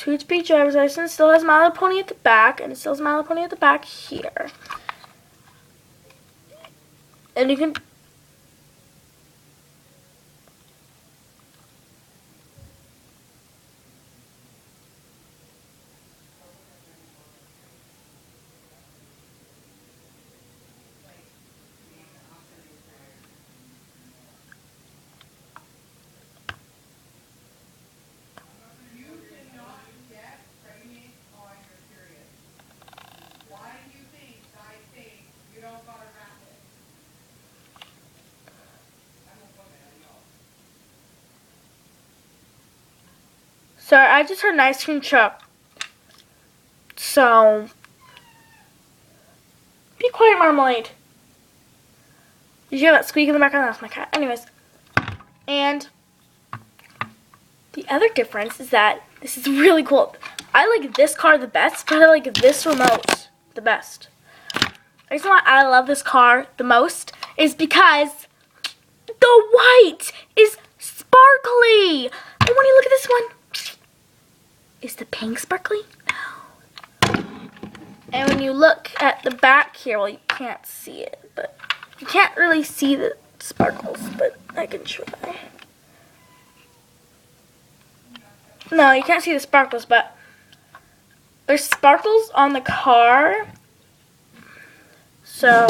2-speed driver's license. Still has My Little Pony at the back, and it still has My Little Pony at the back here. And you can... Sorry, I just heard an ice cream truck. So, be quiet, Marmalade. Did you hear that squeak in the background? That's my cat. Anyways, and the other difference is that this is really cool. I like this car the best, but I like this remote the best. The reason why I love this car the most is because the white is sparkly. And when you look at this one, is the pink sparkly? No. And when you look at the back here, well, you can't see it, but you can't really see the sparkles, but I can try. No, you can't see the sparkles, but there's sparkles on the car. So